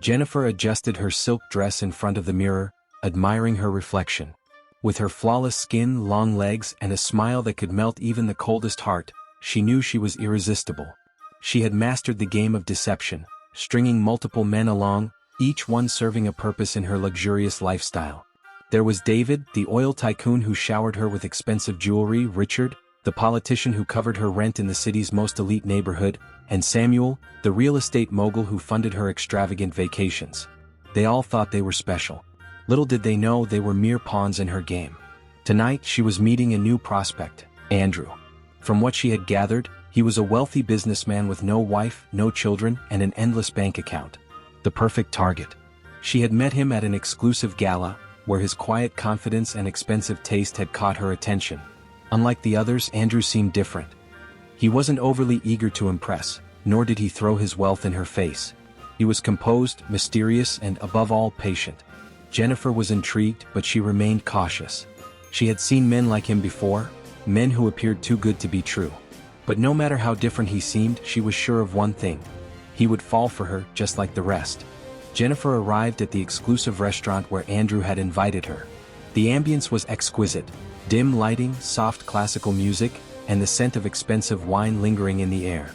Jenifer adjusted her silk dress in front of the mirror, admiring her reflection. With her flawless skin, long legs, and a smile that could melt even the coldest heart, she knew she was irresistible. She had mastered the game of deception, stringing multiple men along, each one serving a purpose in her luxurious lifestyle. There was David, the oil tycoon who showered her with expensive jewelry, Richard, the politician who covered her rent in the city's most elite neighborhood, and Samuel, the real estate mogul who funded her extravagant vacations. They all thought they were special. Little did they know they were mere pawns in her game. Tonight she was meeting a new prospect, Andrew. From what she had gathered, he was a wealthy businessman with no wife, no children, and an endless bank account. The perfect target. She had met him at an exclusive gala, where his quiet confidence and expensive taste had caught her attention. Unlike the others, Andrew seemed different. He wasn't overly eager to impress, nor did he throw his wealth in her face. He was composed, mysterious, and above all, patient. Jenifer was intrigued, but she remained cautious. She had seen men like him before, men who appeared too good to be true. But no matter how different he seemed, she was sure of one thing. He would fall for her, just like the rest. Jenifer arrived at the exclusive restaurant where Andrew had invited her. The ambience was exquisite, dim lighting, soft classical music, and the scent of expensive wine lingering in the air.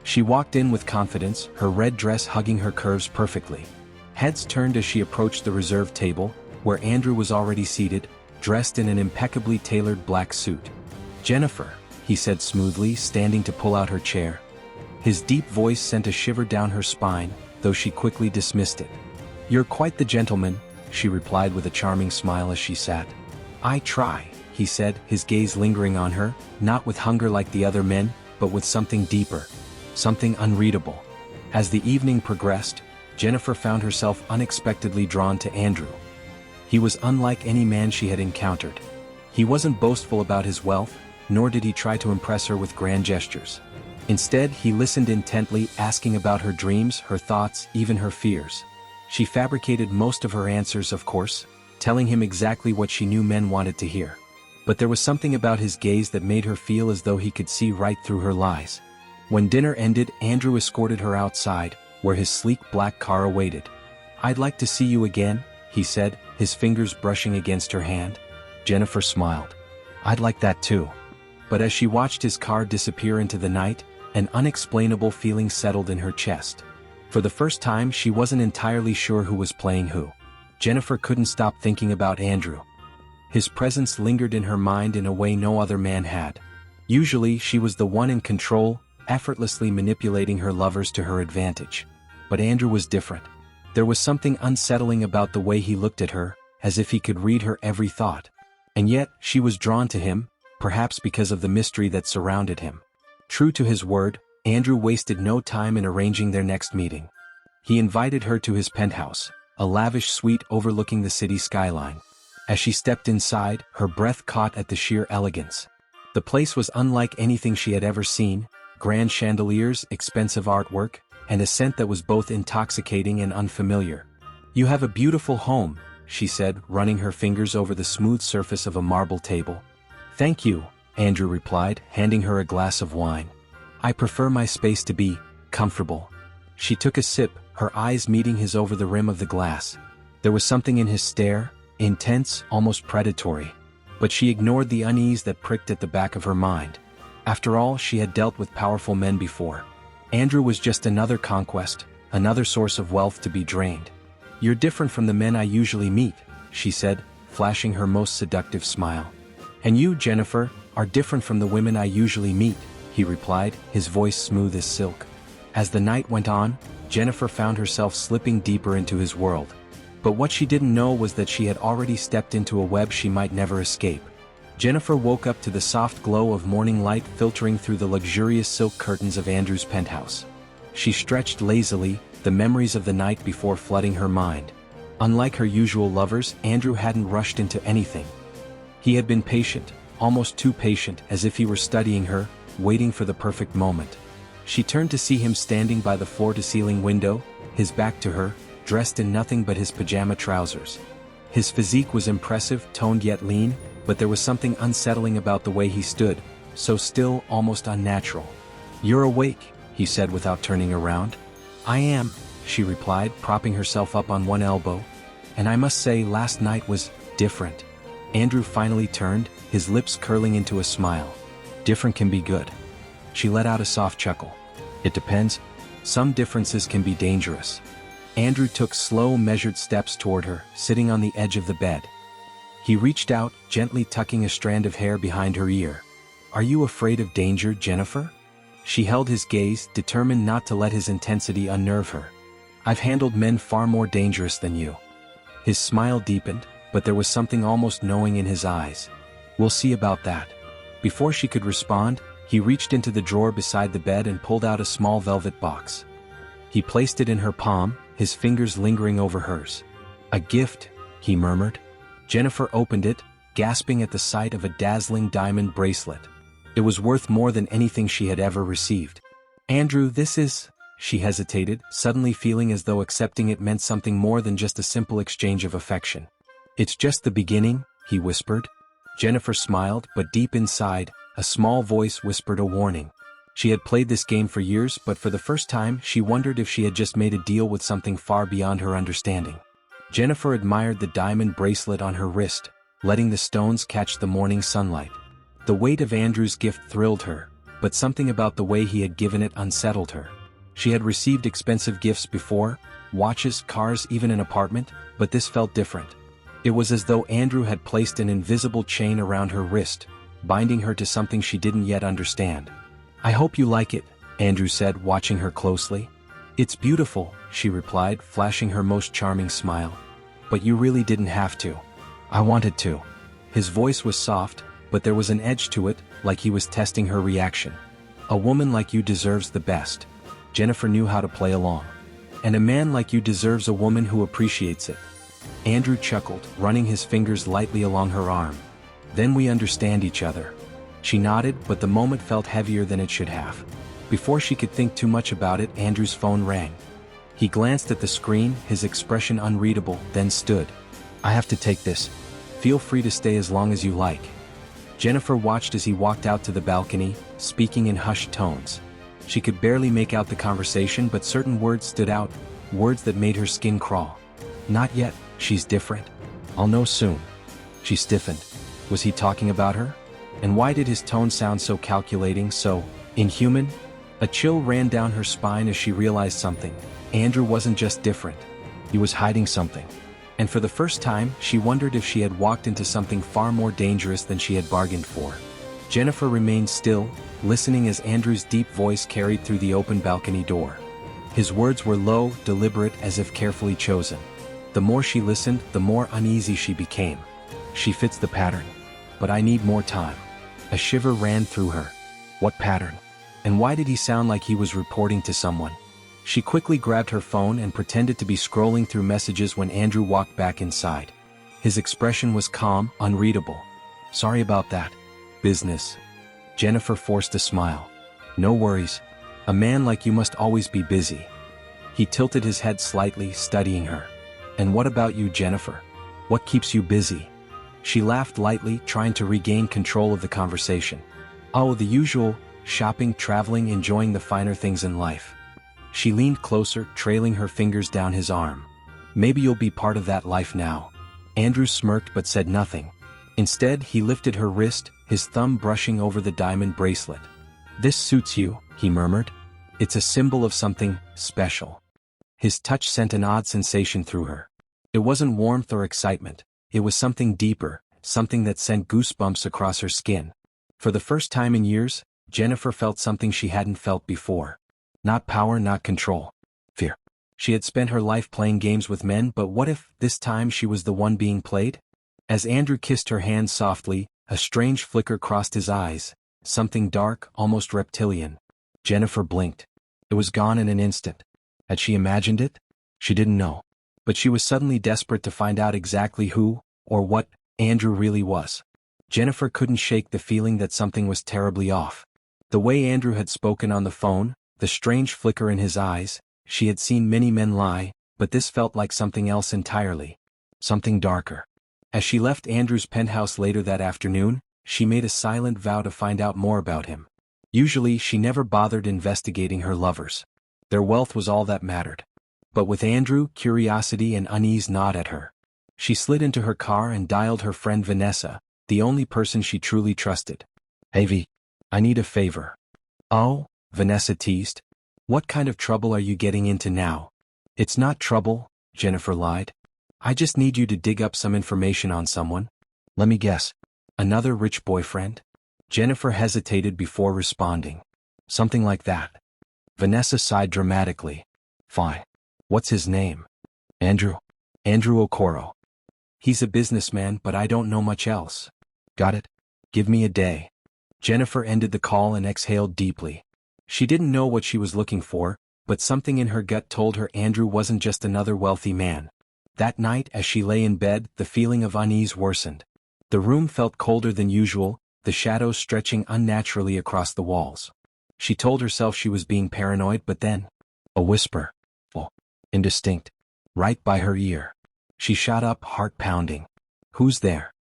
She walked in with confidence, her red dress hugging her curves perfectly. Heads turned as she approached the reserved table, where Andrew was already seated, dressed in an impeccably tailored black suit. "Jenifer," he said smoothly, standing to pull out her chair. His deep voice sent a shiver down her spine, though she quickly dismissed it. "You're quite the gentleman," she replied with a charming smile as she sat. "I try," he said, his gaze lingering on her, not with hunger like the other men, but with something deeper, something unreadable. As the evening progressed, Jenifer found herself unexpectedly drawn to Andrew. He was unlike any man she had encountered. He wasn't boastful about his wealth, nor did he try to impress her with grand gestures. Instead, he listened intently, asking about her dreams, her thoughts, even her fears. She fabricated most of her answers, of course, telling him exactly what she knew men wanted to hear. But there was something about his gaze that made her feel as though he could see right through her lies. When dinner ended, Andrew escorted her outside, where his sleek black car awaited. "I'd like to see you again," he said, his fingers brushing against her hand. Jenifer smiled. "I'd like that too." But as she watched his car disappear into the night, an unexplainable feeling settled in her chest. For the first time, she wasn't entirely sure who was playing who. Jenifer couldn't stop thinking about Andrew. His presence lingered in her mind in a way no other man had. Usually, she was the one in control, effortlessly manipulating her lovers to her advantage. But Andrew was different. There was something unsettling about the way he looked at her, as if he could read her every thought. And yet, she was drawn to him, perhaps because of the mystery that surrounded him. True to his word, Andrew wasted no time in arranging their next meeting. He invited her to his penthouse, a lavish suite overlooking the city skyline. As she stepped inside, her breath caught at the sheer elegance. The place was unlike anything she had ever seen: grand chandeliers, expensive artwork, and a scent that was both intoxicating and unfamiliar. "You have a beautiful home," she said, running her fingers over the smooth surface of a marble table. "Thank you," Andrew replied, handing her a glass of wine. "I prefer my space to be comfortable." She took a sip, her eyes meeting his over the rim of the glass. There was something in his stare, intense, almost predatory. But she ignored the unease that pricked at the back of her mind. After all, she had dealt with powerful men before. Andrew was just another conquest, another source of wealth to be drained. "You're different from the men I usually meet," she said, flashing her most seductive smile. "And you, Jenifer, are different from the women I usually meet," he replied, his voice smooth as silk. As the night went on, Jenifer found herself slipping deeper into his world. But what she didn't know was that she had already stepped into a web she might never escape. Jenifer woke up to the soft glow of morning light filtering through the luxurious silk curtains of Andrew's penthouse. She stretched lazily, the memories of the night before flooding her mind. Unlike her usual lovers, Andrew hadn't rushed into anything. He had been patient, almost too patient, as if he were studying her, waiting for the perfect moment. She turned to see him standing by the floor-to-ceiling window, his back to her, dressed in nothing but his pajama trousers. His physique was impressive, toned yet lean, but there was something unsettling about the way he stood, so still, almost unnatural. "You're awake," he said without turning around. "I am," she replied, propping herself up on one elbow. And I must say last night was different. Andrew finally turned, his lips curling into a smile. Different can be good. She let out a soft chuckle. It depends. Some differences can be dangerous. Andrew took slow, measured steps toward her, sitting on the edge of the bed. He reached out, gently tucking a strand of hair behind her ear. Are you afraid of danger, Jenifer? She held his gaze, determined not to let his intensity unnerve her. I've handled men far more dangerous than you. His smile deepened, but there was something almost knowing in his eyes. We'll see about that. Before she could respond, he reached into the drawer beside the bed and pulled out a small velvet box. He placed it in her palm, his fingers lingering over hers. A gift, he murmured. Jenifer opened it, gasping at the sight of a dazzling diamond bracelet. It was worth more than anything she had ever received. Andrew, this is... She hesitated, suddenly feeling as though accepting it meant something more than just a simple exchange of affection. It's just the beginning, he whispered. Jenifer smiled, but deep inside, a small voice whispered a warning. She had played this game for years, but for the first time, she wondered if she had just made a deal with something far beyond her understanding. Jenifer admired the diamond bracelet on her wrist, letting the stones catch the morning sunlight. The weight of Andrew's gift thrilled her, but something about the way he had given it unsettled her. She had received expensive gifts before, watches, cars, even an apartment, but this felt different. It was as though Andrew had placed an invisible chain around her wrist, binding her to something she didn't yet understand. I hope you like it, Andrew said, watching her closely. It's beautiful, she replied, flashing her most charming smile. But you really didn't have to. I wanted to. His voice was soft, but there was an edge to it, like he was testing her reaction. A woman like you deserves the best. Jenifer knew how to play along. And a man like you deserves a woman who appreciates it. Andrew chuckled, running his fingers lightly along her arm. Then we understand each other. She nodded, but the moment felt heavier than it should have. Before she could think too much about it, Andrew's phone rang. He glanced at the screen, his expression unreadable, then stood. I have to take this. Feel free to stay as long as you like. Jenifer watched as he walked out to the balcony, speaking in hushed tones. She could barely make out the conversation, but certain words stood out, words that made her skin crawl. Not yet, she's different. I'll know soon. She stiffened. Was he talking about her? And why did his tone sound so calculating, so inhuman? A chill ran down her spine as she realized something. Andrew wasn't just different. He was hiding something. And for the first time, she wondered if she had walked into something far more dangerous than she had bargained for. Jenifer remained still, listening as Andrew's deep voice carried through the open balcony door. His words were low, deliberate, as if carefully chosen. The more she listened, the more uneasy she became. She fits the pattern. But I need more time. A shiver ran through her. What pattern? And why did he sound like he was reporting to someone? She quickly grabbed her phone and pretended to be scrolling through messages when Andrew walked back inside. His expression was calm, unreadable. Sorry about that. Business. Jenifer forced a smile. No worries. A man like you must always be busy. He tilted his head slightly, studying her. And what about you, Jenifer? What keeps you busy? She laughed lightly, trying to regain control of the conversation. Oh, the usual, shopping, traveling, enjoying the finer things in life. She leaned closer, trailing her fingers down his arm. Maybe you'll be part of that life now. Andrew smirked but said nothing. Instead, he lifted her wrist, his thumb brushing over the diamond bracelet. This suits you, he murmured. It's a symbol of something special. His touch sent an odd sensation through her. It wasn't warmth or excitement. It was something deeper, something that sent goosebumps across her skin. For the first time in years, Jenifer felt something she hadn't felt before. Not power, not control. Fear. She had spent her life playing games with men, but what if, this time, she was the one being played? As Andrew kissed her hand softly, a strange flicker crossed his eyes, something dark, almost reptilian. Jenifer blinked. It was gone in an instant. Had she imagined it? She didn't know. But she was suddenly desperate to find out exactly who, or what, Andrew really was. Jenifer couldn't shake the feeling that something was terribly off. The way Andrew had spoken on the phone, the strange flicker in his eyes, she had seen many men lie, but this felt like something else entirely. Something darker. As she left Andrew's penthouse later that afternoon, she made a silent vow to find out more about him. Usually she never bothered investigating her lovers. Their wealth was all that mattered. But with Andrew, curiosity and unease gnawed at her. She slid into her car and dialed her friend Vanessa, the only person she truly trusted. "Hey V, I need a favor." "Oh?" Vanessa teased. "What kind of trouble are you getting into now?" "It's not trouble," Jenifer lied. "I just need you to dig up some information on someone." "Let me guess. Another rich boyfriend?" Jenifer hesitated before responding. "Something like that." Vanessa sighed dramatically. "Fine. What's his name?" "Andrew. Andrew Okoro. He's a businessman, but I don't know much else." "Got it. Give me a day." Jenifer ended the call and exhaled deeply. She didn't know what she was looking for, but something in her gut told her Andrew wasn't just another wealthy man. That night, as she lay in bed, the feeling of unease worsened. The room felt colder than usual, the shadows stretching unnaturally across the walls. She told herself she was being paranoid, but then, a whisper, indistinct, right by her ear. She shot up, heart pounding. "Who's there?"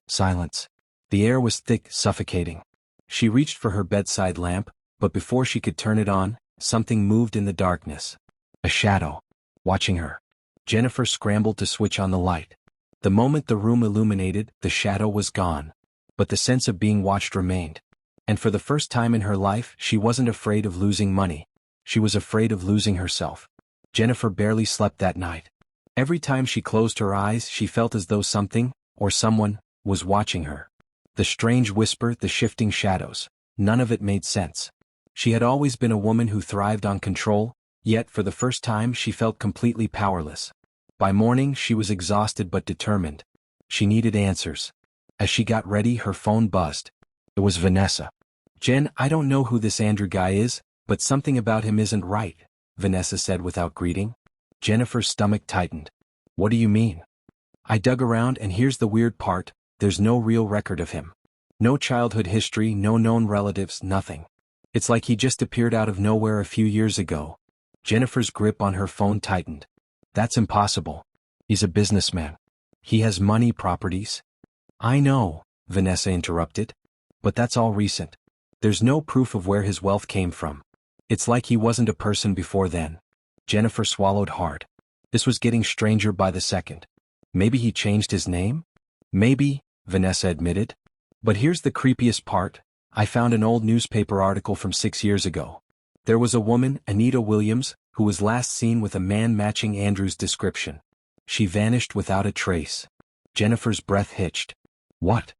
Silence. The air was thick, suffocating. She reached for her bedside lamp, but before she could turn it on, something moved in the darkness. A shadow. Watching her. Jenifer scrambled to switch on the light. The moment the room illuminated, the shadow was gone. But the sense of being watched remained. And for the first time in her life, she wasn't afraid of losing money. She was afraid of losing herself. Jenifer barely slept that night. Every time she closed her eyes, she felt as though something, or someone, was watching her. The strange whisper, the shifting shadows. None of it made sense. She had always been a woman who thrived on control, yet for the first time she felt completely powerless. By morning she was exhausted but determined. She needed answers. As she got ready, her phone buzzed. It was Vanessa. "Jen, I don't know who this Andrew guy is, but something about him isn't right," Vanessa said without greeting. Jenifer's stomach tightened. "What do you mean?" "I dug around and here's the weird part, there's no real record of him. No childhood history, no known relatives, nothing. It's like he just appeared out of nowhere a few years ago." Jenifer's grip on her phone tightened. "That's impossible. He's a businessman. He has money, properties." "I know," Vanessa interrupted. "But that's all recent. There's no proof of where his wealth came from. It's like he wasn't a person before then." Jenifer swallowed hard. This was getting stranger by the second. Maybe he changed his name? Maybe, Vanessa admitted. But here's the creepiest part. I found an old newspaper article from 6 years ago. There was a woman, Anita Williams, who was last seen with a man matching Andrew's description. She vanished without a trace. Jenifer's breath hitched. "What?"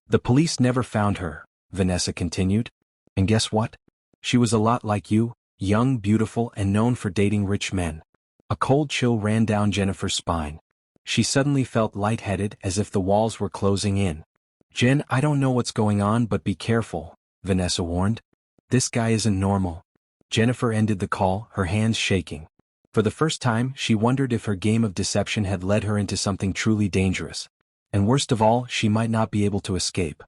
"The police never found her," Vanessa continued. "And guess what? She was a lot like you, young, beautiful, and known for dating rich men." A cold chill ran down Jenifer's spine. She suddenly felt lightheaded, as if the walls were closing in. "Jen, I don't know what's going on, but be careful," Vanessa warned. "This guy isn't normal." Jenifer ended the call, her hands shaking. For the first time, she wondered if her game of deception had led her into something truly dangerous. And worst of all, she might not be able to escape.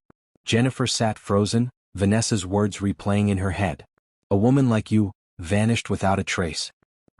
Jenifer sat frozen, Vanessa's words replaying in her head. "A woman like you, vanished without a trace."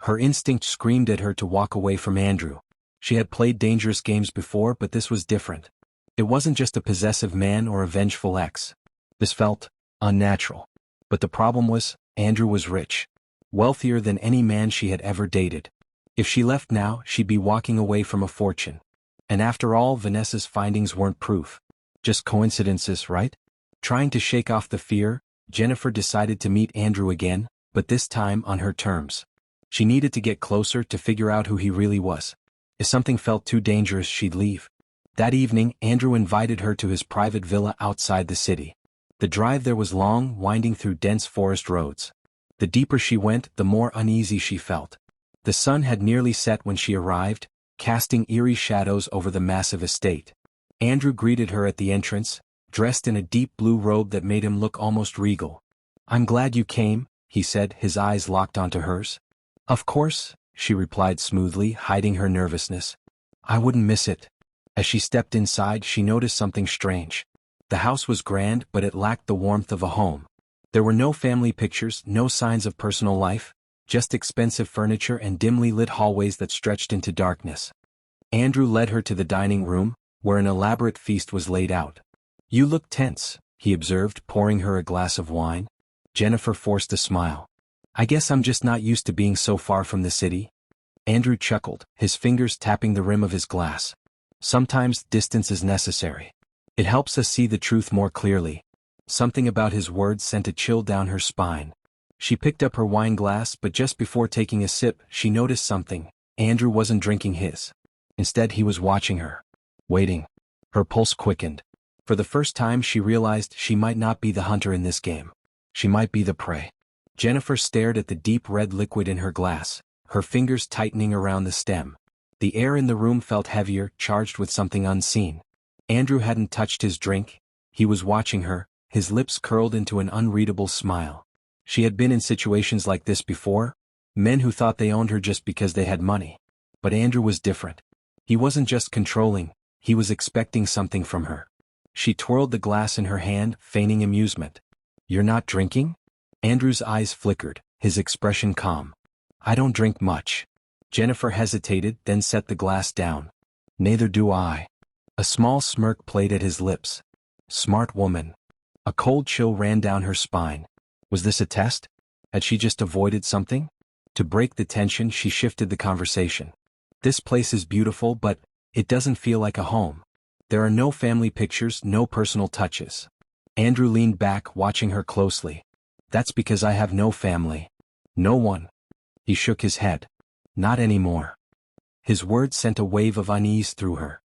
Her instinct screamed at her to walk away from Andrew. She had played dangerous games before, but this was different. It wasn't just a possessive man or a vengeful ex. This felt unnatural. But the problem was, Andrew was rich. Wealthier than any man she had ever dated. If she left now, she'd be walking away from a fortune. And after all, Vanessa's findings weren't proof. Just coincidences, right? Trying to shake off the fear, Jenifer decided to meet Andrew again, but this time on her terms. She needed to get closer to figure out who he really was. If something felt too dangerous, she'd leave. That evening, Andrew invited her to his private villa outside the city. The drive there was long, winding through dense forest roads. The deeper she went, the more uneasy she felt. The sun had nearly set when she arrived, casting eerie shadows over the massive estate. Andrew greeted her at the entrance, dressed in a deep blue robe that made him look almost regal. "I'm glad you came," he said, his eyes locked onto hers. "Of course," she replied smoothly, hiding her nervousness. "I wouldn't miss it." As she stepped inside, she noticed something strange. The house was grand, but it lacked the warmth of a home. There were no family pictures, no signs of personal life, just expensive furniture and dimly lit hallways that stretched into darkness. Andrew led her to the dining room, where an elaborate feast was laid out. "You look tense," he observed, pouring her a glass of wine. Jenifer forced a smile. "I guess I'm just not used to being so far from the city." Andrew chuckled, his fingers tapping the rim of his glass. Sometimes distance is necessary. It helps us see the truth more clearly. Something about his words sent a chill down her spine. She picked up her wine glass, but just before taking a sip, she noticed something. Andrew wasn't drinking his. Instead, he was watching her. Waiting. Her pulse quickened. For the first time, she realized she might not be the hunter in this game. She might be the prey. Jenifer stared at the deep red liquid in her glass, her fingers tightening around the stem. The air in the room felt heavier, charged with something unseen. Andrew hadn't touched his drink. He was watching her, his lips curled into an unreadable smile. She had been in situations like this before, men who thought they owned her just because they had money. But Andrew was different. He wasn't just controlling, he was expecting something from her. She twirled the glass in her hand, feigning amusement. "You're not drinking?" Andrew's eyes flickered, his expression calm. "I don't drink much." Jenifer hesitated, then set the glass down. "Neither do I." A small smirk played at his lips. Smart woman. A cold chill ran down her spine. Was this a test? Had she just avoided something? To break the tension, she shifted the conversation. "This place is beautiful, but it doesn't feel like a home. There are no family pictures, no personal touches." Andrew leaned back, watching her closely. "That's because I have no family. No one." He shook his head. "Not anymore." His words sent a wave of unease through her.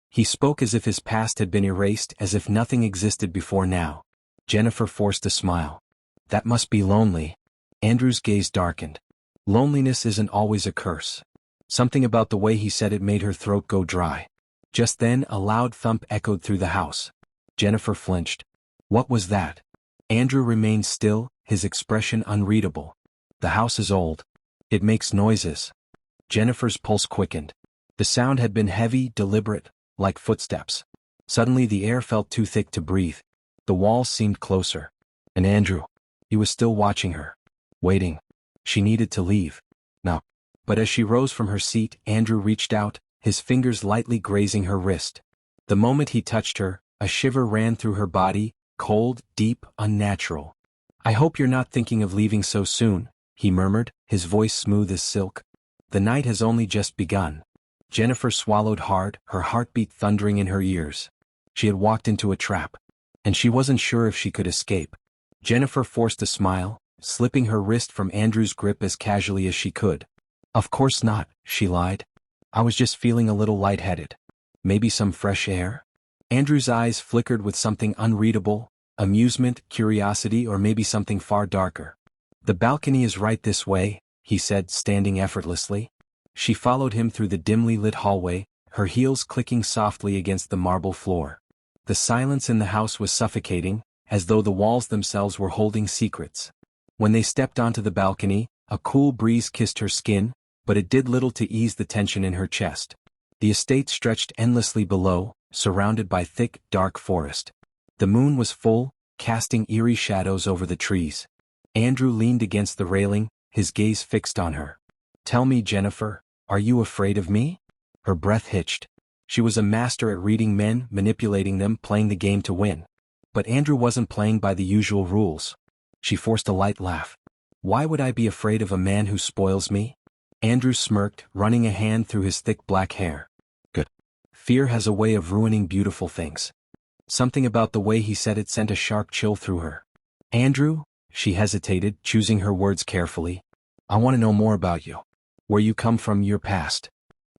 He spoke as if his past had been erased, as if nothing existed before now. Jenifer forced a smile. "That must be lonely." Andrew's gaze darkened. Loneliness isn't always a curse. Something about the way he said it made her throat go dry. Just then, a loud thump echoed through the house. Jenifer flinched. What was that? Andrew remained still, his expression unreadable. "The house is old. It makes noises." Jenifer's pulse quickened. The sound had been heavy, deliberate, like footsteps. Suddenly the air felt too thick to breathe. The walls seemed closer. And Andrew. He was still watching her. Waiting. She needed to leave. No. But as she rose from her seat, Andrew reached out, his fingers lightly grazing her wrist. The moment he touched her, a shiver ran through her body, cold, deep, unnatural. "I hope you're not thinking of leaving so soon," he murmured, his voice smooth as silk. "The night has only just begun." Jenifer swallowed hard, her heartbeat thundering in her ears. She had walked into a trap. And she wasn't sure if she could escape. Jenifer forced a smile, slipping her wrist from Andrew's grip as casually as she could. "Of course not," she lied. "I was just feeling a little lightheaded. Maybe some fresh air?" Andrew's eyes flickered with something unreadable, amusement, curiosity, or maybe something far darker. "The balcony is right this way," he said, standing effortlessly. She followed him through the dimly lit hallway, her heels clicking softly against the marble floor. The silence in the house was suffocating, as though the walls themselves were holding secrets. When they stepped onto the balcony, a cool breeze kissed her skin, but it did little to ease the tension in her chest. The estate stretched endlessly below, surrounded by thick, dark forest. The moon was full, casting eerie shadows over the trees. Andrew leaned against the railing, his gaze fixed on her. "Tell me, Jenifer, are you afraid of me?" Her breath hitched. She was a master at reading men, manipulating them, playing the game to win. But Andrew wasn't playing by the usual rules. She forced a light laugh. "Why would I be afraid of a man who spoils me?" Andrew smirked, running a hand through his thick black hair. "Good. Fear has a way of ruining beautiful things." Something about the way he said it sent a sharp chill through her. "Andrew," she hesitated, choosing her words carefully. "I want to know more about you. Where you come from, your past."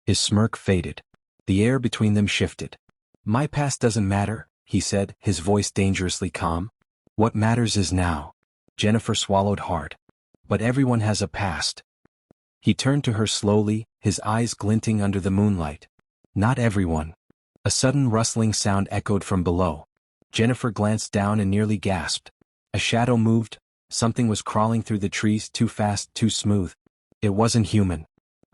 His smirk faded. The air between them shifted. "My past doesn't matter," he said, his voice dangerously calm. "What matters is now." Jenifer swallowed hard. "But everyone has a past." He turned to her slowly, his eyes glinting under the moonlight. "Not everyone." A sudden rustling sound echoed from below. Jenifer glanced down and nearly gasped. A shadow moved. Something was crawling through the trees, too fast, too smooth. It wasn't human.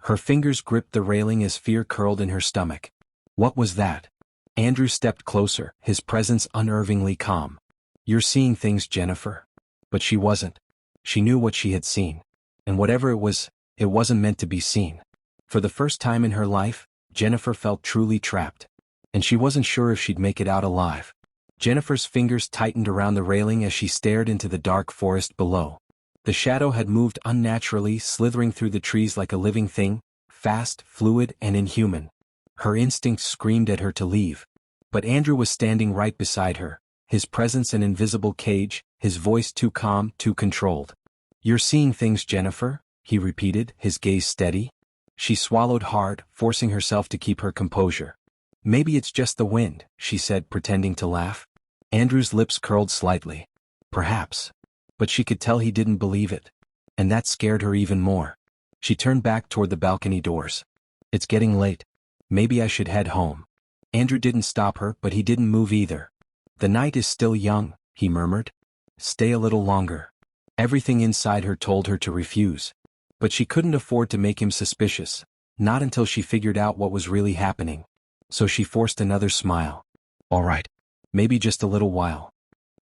Her fingers gripped the railing as fear curled in her stomach. What was that? Andrew stepped closer, his presence unnervingly calm. "You're seeing things, Jenifer." But she wasn't. She knew what she had seen. And whatever it wasn't meant to be seen. For the first time in her life, Jenifer felt truly trapped. And she wasn't sure if she'd make it out alive. Jenifer's fingers tightened around the railing as she stared into the dark forest below. The shadow had moved unnaturally, slithering through the trees like a living thing, fast, fluid, and inhuman. Her instincts screamed at her to leave. But Andrew was standing right beside her, his presence an invisible cage, his voice too calm, too controlled. "You're seeing things, Jenifer?" he repeated, his gaze steady. She swallowed hard, forcing herself to keep her composure. "Maybe it's just the wind," she said, pretending to laugh. Andrew's lips curled slightly. Perhaps. But she could tell he didn't believe it. And that scared her even more. She turned back toward the balcony doors. "It's getting late. Maybe I should head home." Andrew didn't stop her, but he didn't move either. "The night is still young," he murmured. "Stay a little longer." Everything inside her told her to refuse. But she couldn't afford to make him suspicious, not until she figured out what was really happening. So she forced another smile. "All right. Maybe just a little while."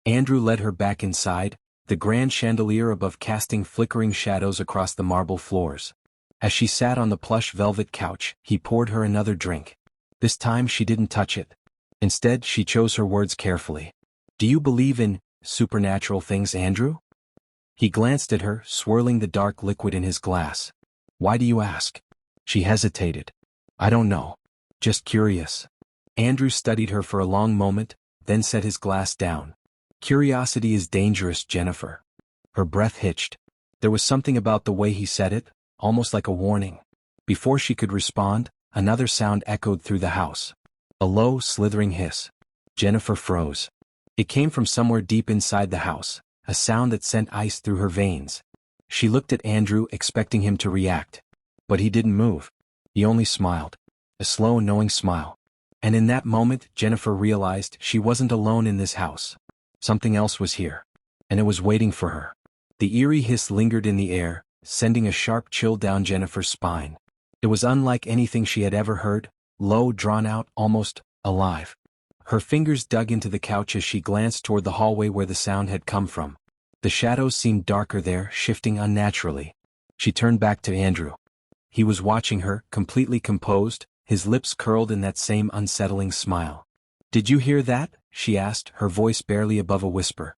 Andrew led her back inside, the grand chandelier above casting flickering shadows across the marble floors. As she sat on the plush velvet couch, he poured her another drink. This time she didn't touch it. Instead, she chose her words carefully. "Do you believe in supernatural things, Andrew?" He glanced at her, swirling the dark liquid in his glass. "Why do you ask?" She hesitated. "I don't know. Just curious." Andrew studied her for a long moment, then set his glass down. "Curiosity is dangerous, Jenifer." Her breath hitched. There was something about the way he said it, almost like a warning. Before she could respond, another sound echoed through the house. A low, slithering hiss. Jenifer froze. It came from somewhere deep inside the house, a sound that sent ice through her veins. She looked at Andrew, expecting him to react. But he didn't move. He only smiled. A slow, knowing smile. And in that moment, Jenifer realized she wasn't alone in this house. Something else was here. And it was waiting for her. The eerie hiss lingered in the air, sending a sharp chill down Jenifer's spine. It was unlike anything she had ever heard, low, drawn out, almost alive. Her fingers dug into the couch as she glanced toward the hallway where the sound had come from. The shadows seemed darker there, shifting unnaturally. She turned back to Andrew. He was watching her, completely composed, his lips curled in that same unsettling smile. "Did you hear that?" she asked, her voice barely above a whisper.